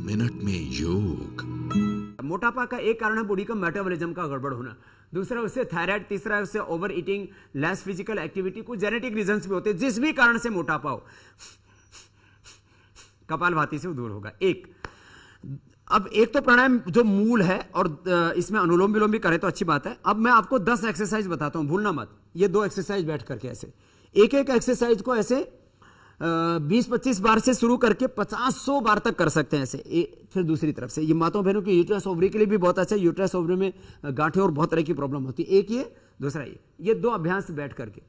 Minute में योग। मोटापा का एक कारण है बॉडी का मेटाबॉलिज्म का गड़बड़ होना, दूसरा उससे थायराइड, तीसरा उससे over eating, less physical activity, कुछ जेनेटिक रीजंस भी होते हैं। जिस भी कारण से मोटापा हो, कपालभाति से वो दूर होगा। अब एक तो प्राणायाम जो मूल है, और इसमें अनुलोम विलोम भी करें तो अच्छी बात है। अब मैं आपको 10 एक्सरसाइज बताता हूं, भूलना मत। ये 2 एक्सरसाइज बैठ करके ऐसे एक एक एक्सरसाइज को ऐसे 20-25 बार से शुरू करके 50-100 बार तक कर सकते हैं ऐसे। फिर दूसरी तरफ से ये माताओं बहनों की यूट्रस ओवरी के लिए भी बहुत अच्छा है। यूट्रस ओवरी में गांठें और बहुत तरह की प्रॉब्लम होती है। एक ये, दूसरा ये 2 अभ्यास बैठ करके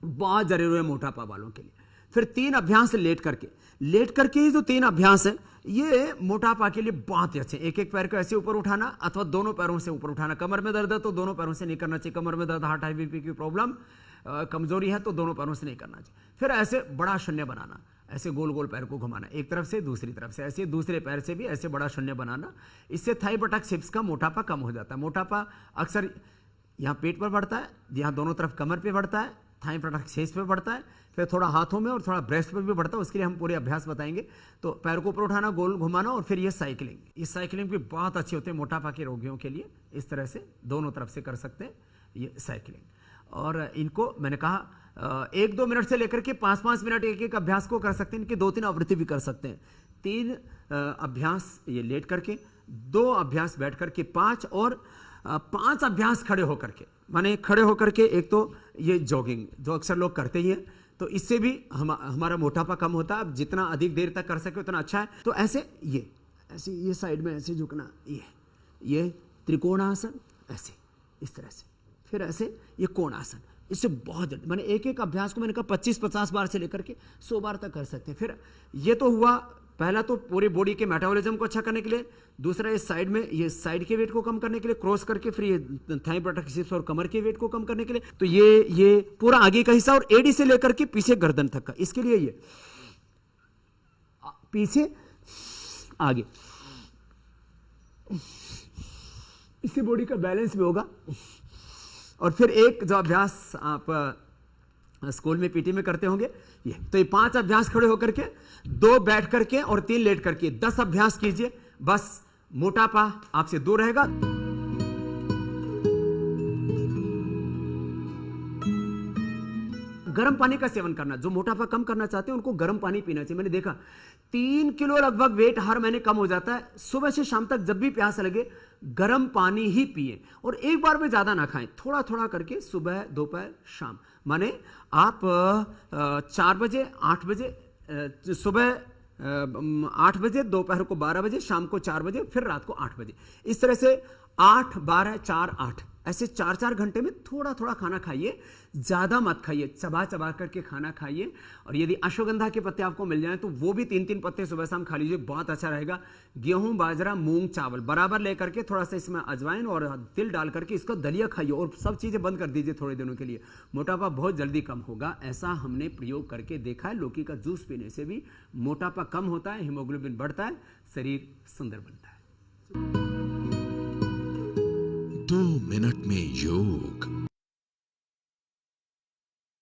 बहुत जरूरी है मोटापा वालों के लिए। फिर 3 अभ्यास लेट करके ये जो 3 अभ्यास है ये मोटापा के लिए बहुत ही अच्छे। एक एक पैर को ऐसे ऊपर उठाना अथवा दोनों पैरों से ऊपर उठाना। कमर में दर्द है तो दोनों पैरों से नहीं करना चाहिए। कमर में दर्द, हार्ट, हाई बीपी की प्रॉब्लम, कमजोरी है तो दोनों पैरों से नहीं करना चाहिए। फिर ऐसे बड़ा शून्य बनाना, ऐसे गोल गोल पैर को घुमाना, एक तरफ से दूसरी तरफ से, ऐसे दूसरे पैर से भी ऐसे बड़ा शून्य बनाना। इससे थाई बटक हिप्स का मोटापा कम हो जाता है। मोटापा अक्सर यहाँ पेट पर बढ़ता है, यहाँ दोनों तरफ कमर पे बढ़ता है, थाई बटक हिप्स पे बढ़ता है, फिर थोड़ा हाथों में और थोड़ा ब्रेस्ट पर भी बढ़ता है। उसके लिए हम पूरे अभ्यास बताएंगे। तो पैर को ऊपर उठाना, गोल घुमाना, और फिर ये साइकिलिंग भी बहुत अच्छी होती है मोटापा के रोगियों के लिए। इस तरह से दोनों तरफ से कर सकते हैं ये साइकिलिंग। और इनको मैंने कहा 1-2 मिनट से लेकर के 5-5 मिनट एक एक अभ्यास को कर सकते हैं। इनकी 2-3 आवृत्ति भी कर सकते हैं। 3 अभ्यास ये लेट करके, 2 अभ्यास बैठ करके, 5 और 5 अभ्यास खड़े होकर के। माने खड़े होकर के एक तो ये जॉगिंग जो अक्सर लोग करते ही हैं, तो इससे भी हमारा मोटापा कम होता है। अब जितना अधिक देर तक कर सके उतना अच्छा है। तो ऐसे ये साइड में ऐसे झुकना, ये त्रिकोणासन, ऐसे इस तरह से, फिर ऐसे ये कोणासन। इससे बहुत माने एक एक अभ्यास को मैंने कहा 25-50 बार से लेकर के 100 बार तक कर सकते हैं। फिर ये तो हुआ पहला, तो पूरी बॉडी के मेटाबॉलिज्म को अच्छा करने के लिए। दूसरा ये साइड में, ये साइड के वेट को कम करने के लिए, क्रॉस करके फिर ये थाई बटक हिप्स और कमर के वेट को कम करने के लिए। तो ये पूरा आगे का हिस्सा और एडी से लेकर के पीछे गर्दन तक का, इसके लिए ये पीछे आगे, इससे बॉडी का बैलेंस भी होगा। और फिर एक जो अभ्यास आप स्कूल में पीटी में करते होंगे, ये तो ये 5 अभ्यास खड़े होकर के, 2 बैठ करके और 3 लेट करके, 10 अभ्यास कीजिए। बस मोटापा आपसे दूर रहेगा। गर्म पानी का सेवन करना, जो मोटापा कम करना चाहते हैं उनको गर्म पानी पीना चाहिए। मैंने देखा 3 किलो लगभग वेट हर महीने कम हो जाता है। सुबह से शाम तक जब भी प्यास लगे गर्म पानी ही पिए, और एक बार में ज्यादा ना खाएं, थोड़ा थोड़ा करके, सुबह, दोपहर, शाम। माने आप 4 बजे, 8 बजे, सुबह 8 बजे, दोपहर को 12 बजे, शाम को 4 बजे, फिर रात को 8 बजे। इस तरह से 8, 12, 4, 8 ऐसे 4-4 घंटे में थोड़ा थोड़ा खाना खाइए, ज्यादा मत खाइए, चबा चबा करके खाना खाइए। और यदि अश्वगंधा के पत्ते आपको मिल जाएं तो वो भी 3-3 पत्ते सुबह शाम खा लीजिए, बहुत अच्छा रहेगा। गेहूं, बाजरा, मूंग, चावल बराबर लेकर के, थोड़ा सा इसमें अजवाइन और तिल डाल करके इसको दलिया खाइए, और सब चीजें बंद कर दीजिए थोड़े दिनों के लिए। मोटापा बहुत जल्दी कम होगा, ऐसा हमने प्रयोग करके देखा है। लौकी का जूस पीने से भी मोटापा कम होता है, हीमोग्लोबिन बढ़ता है, शरीर सुंदर बनता है। 2 मिनट में योग।